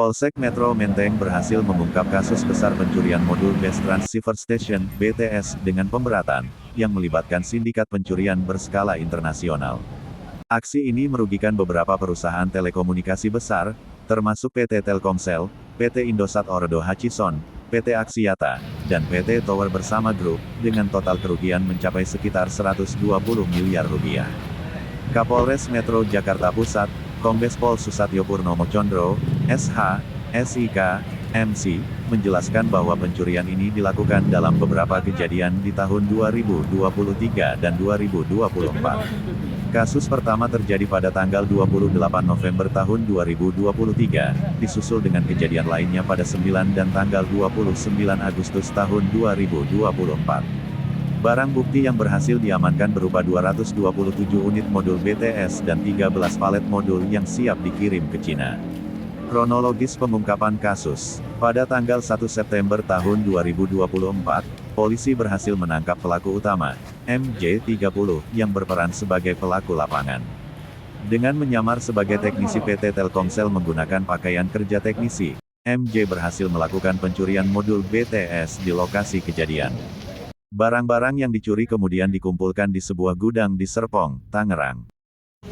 Polsek Metro Menteng berhasil mengungkap kasus besar pencurian modul Base Transceiver Station (BTS) dengan pemberatan, yang melibatkan sindikat pencurian berskala internasional. Aksi ini merugikan beberapa perusahaan telekomunikasi besar, termasuk PT Telkomsel, PT Indosat Ooredoo Hutchison, PT Axiata, dan PT Tower Bersama Group, dengan total kerugian mencapai sekitar 120 miliar rupiah. Kapolres Metro Jakarta Pusat, Kombes Pol Susatyo Purnomo Condro, SH, SIK, MC, menjelaskan bahwa pencurian ini dilakukan dalam beberapa kejadian di tahun 2023 dan 2024. Kasus pertama terjadi pada tanggal 28 November tahun 2023, disusul dengan kejadian lainnya pada 9 dan tanggal 29 Agustus tahun 2024. Barang bukti yang berhasil diamankan berupa 227 unit modul BTS dan 13 palet modul yang siap dikirim ke Cina. Kronologis pengungkapan kasus. Pada tanggal 1 September tahun 2024, polisi berhasil menangkap pelaku utama, MJ30, yang berperan sebagai pelaku lapangan. Dengan menyamar sebagai teknisi PT Telkomsel menggunakan pakaian kerja teknisi, MJ berhasil melakukan pencurian modul BTS di lokasi kejadian. Barang-barang yang dicuri kemudian dikumpulkan di sebuah gudang di Serpong, Tangerang.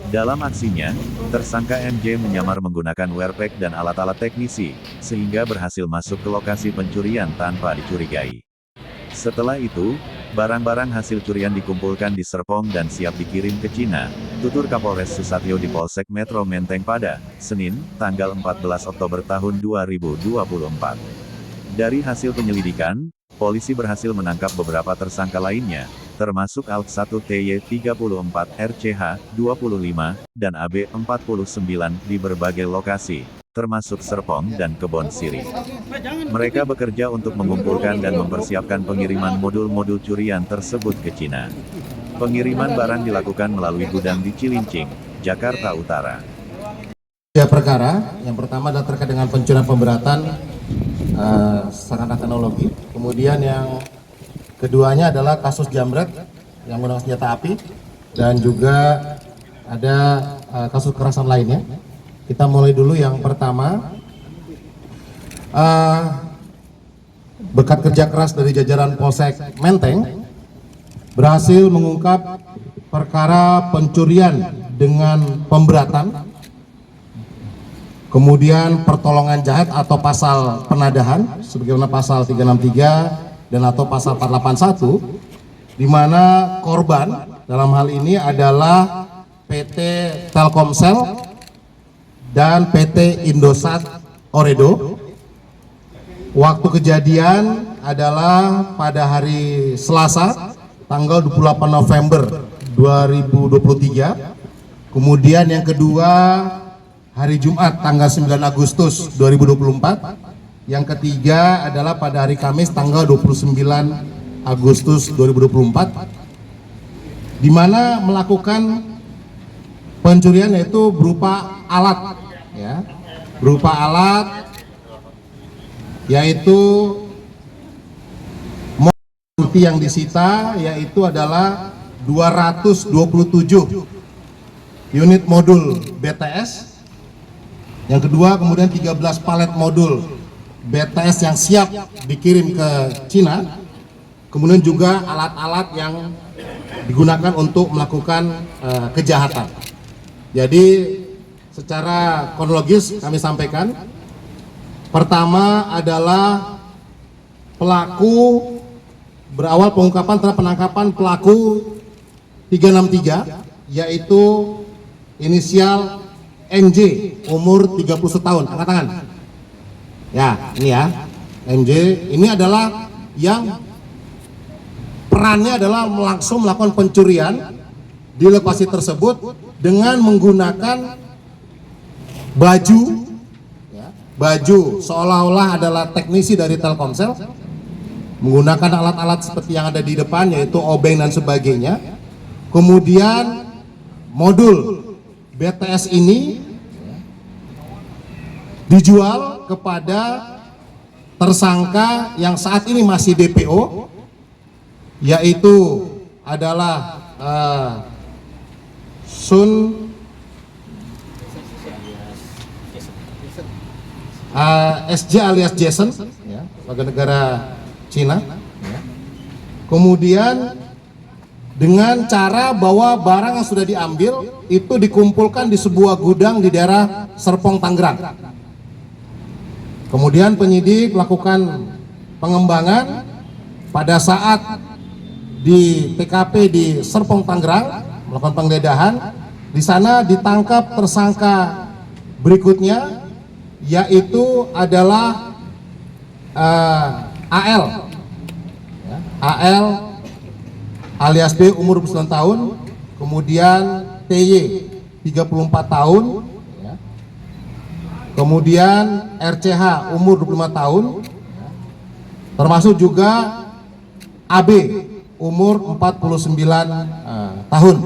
Dalam aksinya, tersangka MJ menyamar menggunakan wearpack dan alat-alat teknisi, sehingga berhasil masuk ke lokasi pencurian tanpa dicurigai. Setelah itu, barang-barang hasil curian dikumpulkan di Serpong dan siap dikirim ke Cina, tutur Kapolres Susatyo di Polsek Metro Menteng pada Senin, tanggal 14 Oktober tahun 2024. Dari hasil penyelidikan, polisi berhasil menangkap beberapa tersangka lainnya, termasuk ALK 1TY34 RCH 25 dan AB 49 di berbagai lokasi, termasuk Serpong dan Kebon Sirih. Mereka bekerja untuk mengumpulkan dan mempersiapkan pengiriman modul-modul curian tersebut ke Cina. Pengiriman barang dilakukan melalui gudang di Cilincing, Jakarta Utara. Tiga perkara, yang pertama adalah terkait dengan pencurian pemberatan sarana teknologi, kemudian yang keduanya adalah kasus jambret yang menggunakan senjata api, dan juga ada kasus kekerasan lainnya. Kita mulai dulu yang pertama, berkat kerja keras dari jajaran Polsek Menteng berhasil mengungkap perkara pencurian dengan pemberatan, kemudian pertolongan jahat atau pasal penadahan sebagaimana pasal 363 dan atau pasal 481, di mana korban dalam hal ini adalah PT Telkomsel dan PT Indosat Ooredoo. Waktu kejadian adalah pada hari Selasa tanggal 28 November 2023. Kemudian yang kedua hari Jumat tanggal 9 Agustus 2024. Yang ketiga adalah pada hari Kamis tanggal 29 Agustus 2024, di mana melakukan pencurian yaitu berupa alat, ya, berupa alat yaitu bukti yang disita yaitu adalah 227 unit modul BTS. Yang kedua kemudian 13 palet modul BTS yang siap dikirim ke Cina, kemudian juga alat-alat yang digunakan untuk melakukan kejahatan. Jadi secara kronologis kami sampaikan, pertama adalah pelaku berawal pengungkapan terhadap penangkapan pelaku 363 yaitu inisial MJ umur 31 tahun, angkat tangan. Ya, ini ya, MJ ini adalah yang perannya adalah langsung melakukan pencurian di lokasi tersebut dengan menggunakan baju, ya, baju seolah-olah adalah teknisi dari Telkomsel, menggunakan alat-alat seperti yang ada di depan yaitu obeng dan sebagainya. Kemudian modul BTS ini dijual kepada tersangka yang saat ini masih DPO, yaitu adalah SJ alias Jason, ya, warga negara Cina. Ya. Kemudian dengan cara bahwa barang yang sudah diambil itu dikumpulkan di sebuah gudang di daerah Serpong, Tangerang. Kemudian penyidik melakukan pengembangan pada saat di TKP di Serpong, Tangerang, melakukan penggeledahan. Di sana ditangkap tersangka berikutnya, yaitu adalah AL. Ya, AL alias B umur 29 tahun, kemudian TY 34 tahun, ya. Kemudian RCH umur 25 tahun, ya. Termasuk juga AB umur 49 tahun.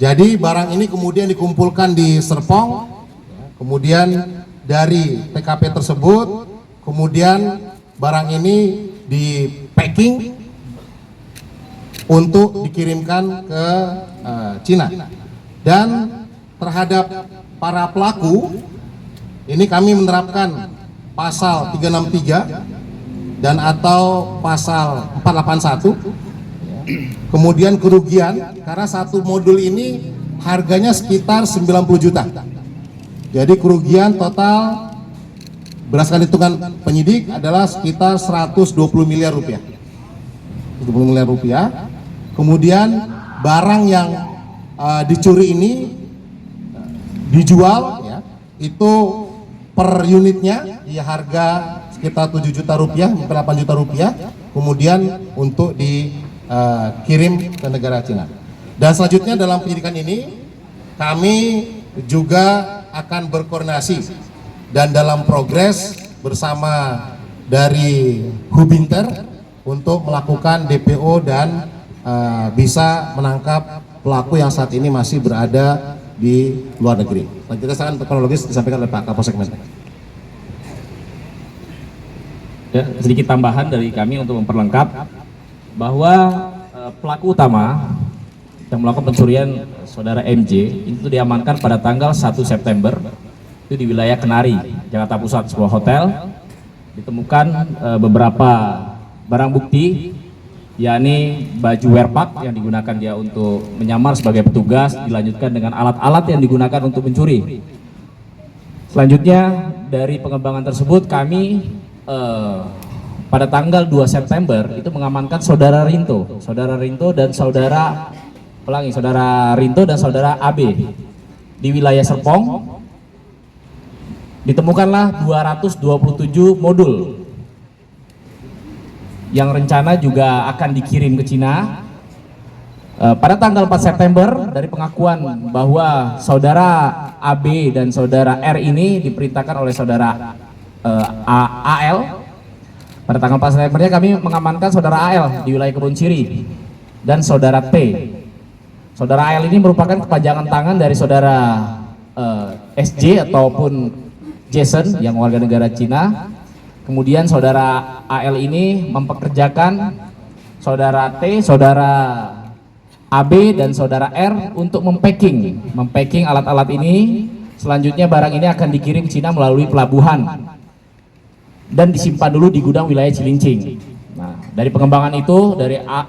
Jadi barang ini kemudian dikumpulkan di Serpong, ya. Kemudian dari TKP tersebut, kemudian barang ini di packing untuk dikirimkan ke Cina. Dan terhadap para pelaku ini kami menerapkan pasal 363 dan atau pasal 481. Kemudian kerugian karena satu modul ini harganya sekitar 90 juta. Jadi kerugian total berdasarkan hitungan penyidik adalah sekitar 120 miliar rupiah. 20 miliar rupiah. Kemudian barang yang dicuri ini dijual, ya, itu per unitnya di harga sekitar 7 juta rupiah, 8 juta rupiah, kemudian untuk dikirim ke negara Cina. Dan selanjutnya dalam penyidikan ini kami juga akan berkoordinasi dan dalam progres bersama dari Hubinter untuk melakukan DPO dan bisa menangkap pelaku yang saat ini masih berada di luar negeri. Selanjutnya saya akan kronologis disampaikan oleh Pak Kapolsek Menteng. Ya, sedikit tambahan dari kami untuk memperlengkap bahwa pelaku utama yang melakukan pencurian saudara MJ itu diamankan pada tanggal 1 September itu di wilayah Kenari, Jakarta Pusat, sebuah hotel. Ditemukan beberapa barang bukti, yakni baju werpak yang digunakan dia untuk menyamar sebagai petugas, dilanjutkan dengan alat-alat yang digunakan untuk mencuri. Selanjutnya dari pengembangan tersebut kami pada tanggal 2 September itu mengamankan saudara Rinto dan saudara Rinto dan saudara AB di wilayah Serpong. Ditemukanlah 227 modul yang rencana juga akan dikirim ke Cina. Pada tanggal 4 September dari pengakuan bahwa saudara AB dan saudara R ini diperintahkan oleh saudara AL. Pada tanggal 4 Septembernya kami mengamankan saudara AL di wilayah Kebun Ciri dan saudara T. Saudara AL ini merupakan kepanjangan tangan dari saudara SJ ataupun Jason yang warga negara Cina. Kemudian saudara AL ini mempekerjakan saudara T, saudara AB dan saudara R untuk mempacking alat-alat ini. Selanjutnya barang ini akan dikirim Cina melalui pelabuhan dan disimpan dulu di gudang wilayah Cilincing. Nah, dari pengembangan itu,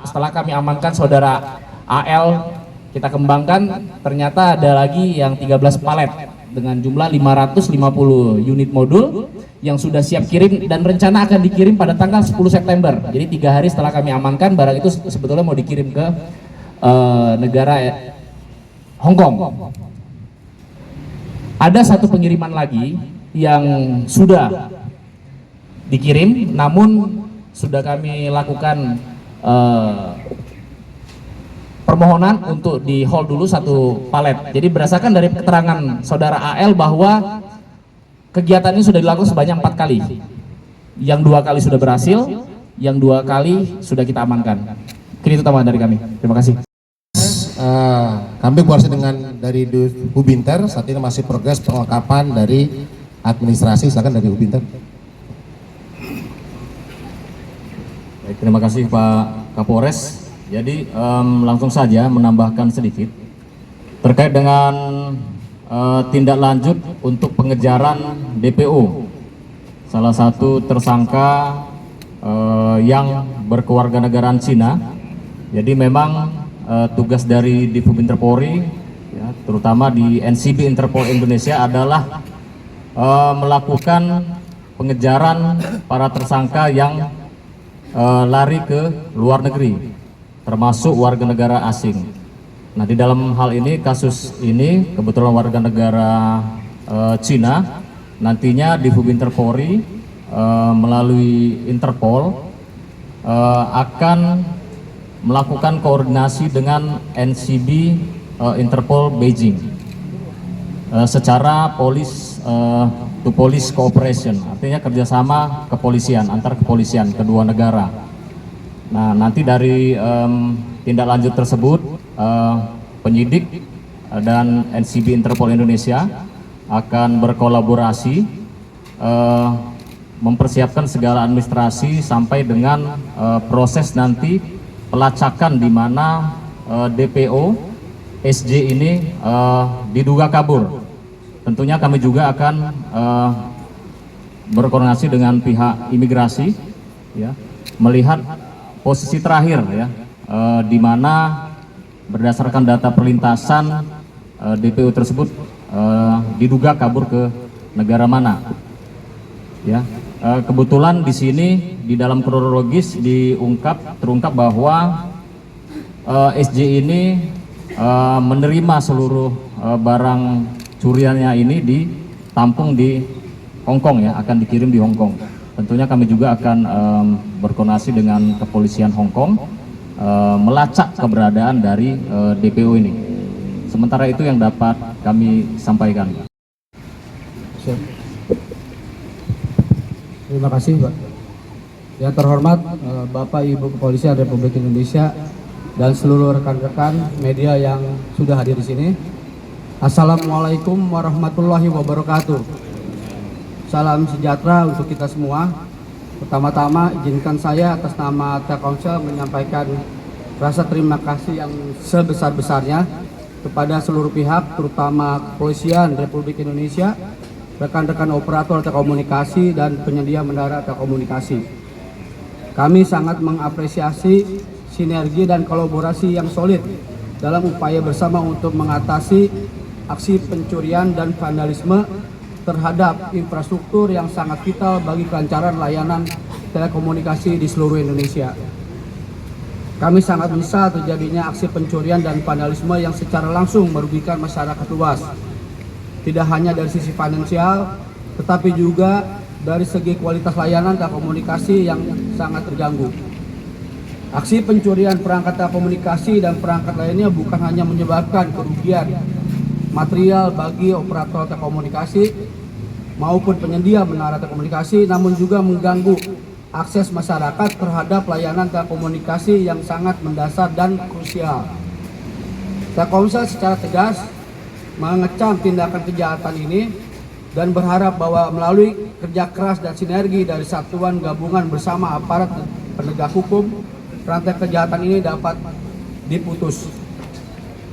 setelah kami amankan saudara AL, kita kembangkan ternyata ada lagi yang 13 palet dengan jumlah 550 unit modul yang sudah siap kirim dan rencana akan dikirim pada tanggal 10 September. Jadi 3 hari setelah kami amankan, barang itu sebetulnya mau dikirim ke negara Hong Kong. Ada satu pengiriman lagi yang sudah dikirim, namun sudah kami lakukan permohonan untuk di hold dulu satu palet. Jadi berdasarkan dari keterangan saudara AL bahwa kegiatan ini sudah dilakukan sebanyak 4 kali. Yang 2 kali sudah berhasil, yang 2 kali sudah kita amankan. Mungkin itu tambahan dari kami. Terima kasih. Kami koordinasi dengan dari Hubinter, saat ini masih progres perlengkapan dari administrasi. Silakan dari Hubinter. Baik, terima kasih Pak Kapolres. Jadi langsung saja menambahkan sedikit terkait dengan tindak lanjut untuk pengejaran DPO, salah satu tersangka yang berkewarganegaraan Cina. Jadi memang tugas dari Divub Interpolri, ya, terutama di NCB Interpol Indonesia adalah melakukan pengejaran para tersangka yang lari ke luar negeri, termasuk warga negara asing. Nah, di dalam hal ini, kasus ini kebetulan warga negara Cina, nantinya Divub Interpolri melalui Interpol akan melakukan koordinasi dengan NCB Interpol Beijing secara police to police cooperation, artinya kerjasama kepolisian, antar kepolisian kedua negara. Nah, nanti dari tindak lanjut tersebut penyidik dan NCB Interpol Indonesia akan berkolaborasi mempersiapkan segala administrasi sampai dengan proses nanti pelacakan di mana DPO SJ ini diduga kabur. Tentunya kami juga akan berkoordinasi dengan pihak imigrasi, ya, melihat posisi terakhir, ya, di mana berdasarkan data perlintasan DPO tersebut diduga kabur ke negara mana. Ya, kebetulan di sini di dalam kronologis terungkap bahwa SJ ini menerima seluruh barang curiannya ini ditampung di Hong Kong, ya, akan dikirim di Hong Kong. Tentunya kami juga akan berkoordinasi dengan kepolisian Hong Kong melacak keberadaan dari DPO ini. Sementara itu yang dapat kami sampaikan. Terima kasih, Pak. Yang terhormat Bapak Ibu Kepolisian Republik Indonesia dan seluruh rekan-rekan media yang sudah hadir di sini. Assalamualaikum warahmatullahi wabarakatuh. Salam sejahtera untuk kita semua. Pertama-tama izinkan saya atas nama Telkomsel menyampaikan rasa terima kasih yang sebesar-besarnya kepada seluruh pihak, terutama Kepolisian Republik Indonesia, rekan-rekan operator telekomunikasi dan penyedia menara telekomunikasi. Kami sangat mengapresiasi sinergi dan kolaborasi yang solid dalam upaya bersama untuk mengatasi aksi pencurian dan vandalisme terhadap infrastruktur yang sangat vital bagi kelancaran layanan telekomunikasi di seluruh Indonesia. Kami sangat menyesal terjadinya aksi pencurian dan vandalisme yang secara langsung merugikan masyarakat luas. Tidak hanya dari sisi finansial, tetapi juga dari segi kualitas layanan telekomunikasi yang sangat terganggu. Aksi pencurian perangkat telekomunikasi dan perangkat lainnya bukan hanya menyebabkan kerugian material bagi operator telekomunikasi maupun penyedia menara telekomunikasi, namun juga mengganggu akses masyarakat terhadap layanan telekomunikasi yang sangat mendasar dan krusial. Telkomsel secara tegas mengecam tindakan kejahatan ini dan berharap bahwa melalui kerja keras dan sinergi dari satuan gabungan bersama aparat penegak hukum, rantai kejahatan ini dapat diputus.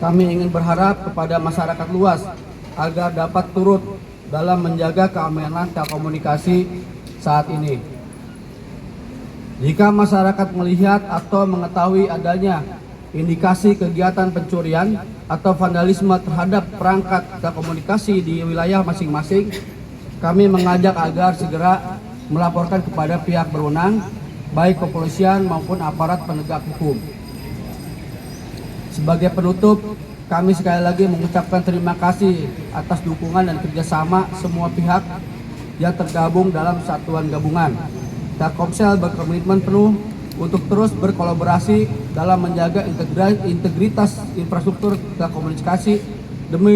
Kami ingin berharap kepada masyarakat luas agar dapat turut dalam menjaga keamanan telekomunikasi saat ini. Jika masyarakat melihat atau mengetahui adanya indikasi kegiatan pencurian atau vandalisme terhadap perangkat telekomunikasi di wilayah masing-masing, kami mengajak agar segera melaporkan kepada pihak berwenang, baik kepolisian maupun aparat penegak hukum. Sebagai penutup, kami sekali lagi mengucapkan terima kasih atas dukungan dan kerjasama semua pihak yang tergabung dalam satuan gabungan. Telkomsel berkomitmen penuh untuk terus berkolaborasi dalam menjaga integritas infrastruktur telekomunikasi demi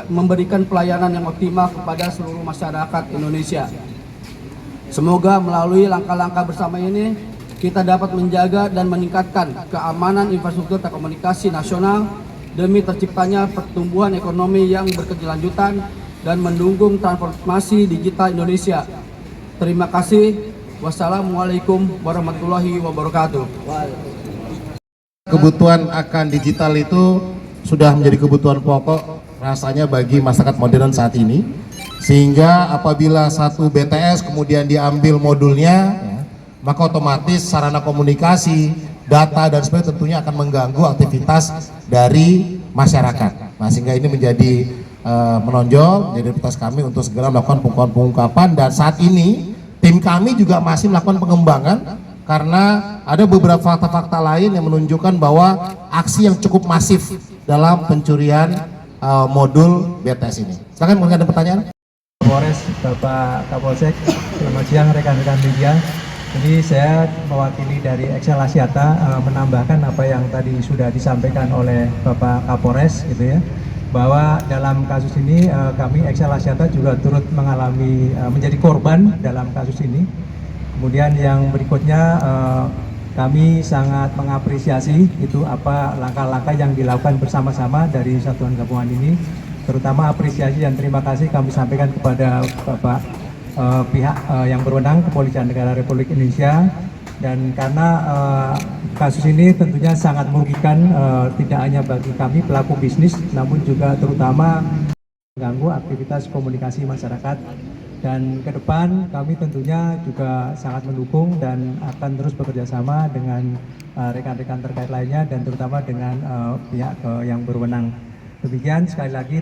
memberikan pelayanan yang optimal kepada seluruh masyarakat Indonesia. Semoga melalui langkah-langkah bersama ini kita dapat menjaga dan meningkatkan keamanan infrastruktur telekomunikasi nasional demi terciptanya pertumbuhan ekonomi yang berkelanjutan dan mendukung transformasi digital Indonesia. Terima kasih. Wassalamualaikum warahmatullahi wabarakatuh. Kebutuhan akan digital itu sudah menjadi kebutuhan pokok rasanya bagi masyarakat modern saat ini, sehingga apabila satu BTS kemudian diambil modulnya, maka otomatis sarana komunikasi, data dan sebagainya tentunya akan mengganggu aktivitas dari masyarakat. Nah, sehingga ini menjadi menonjol, jadi prioritas kami untuk segera melakukan pengungkapan, dan saat ini tim kami juga masih melakukan pengembangan karena ada beberapa fakta-fakta lain yang menunjukkan bahwa aksi yang cukup masif dalam pencurian modul BTS ini. Silakan, mungkin ada pertanyaan. Kapolres, Bapak Kapolsek, selamat siang rekan-rekan media. Jadi saya mewakili dari Excel Asiata menambahkan apa yang tadi sudah disampaikan oleh Bapak Kapolres, gitu ya, bahwa dalam kasus ini kami Excel Asiata juga turut mengalami menjadi korban dalam kasus ini. Kemudian yang berikutnya kami sangat mengapresiasi itu apa langkah-langkah yang dilakukan bersama-sama dari satuan gabungan ini, terutama apresiasi dan terima kasih kami sampaikan kepada Bapak pihak yang berwenang Kepolisian Negara Republik Indonesia, dan karena kasus ini tentunya sangat merugikan tidak hanya bagi kami pelaku bisnis, namun juga terutama mengganggu aktivitas komunikasi masyarakat. Dan ke depan kami tentunya juga sangat mendukung dan akan terus bekerja sama dengan rekan-rekan terkait lainnya dan terutama dengan pihak yang berwenang. Demikian sekali lagi.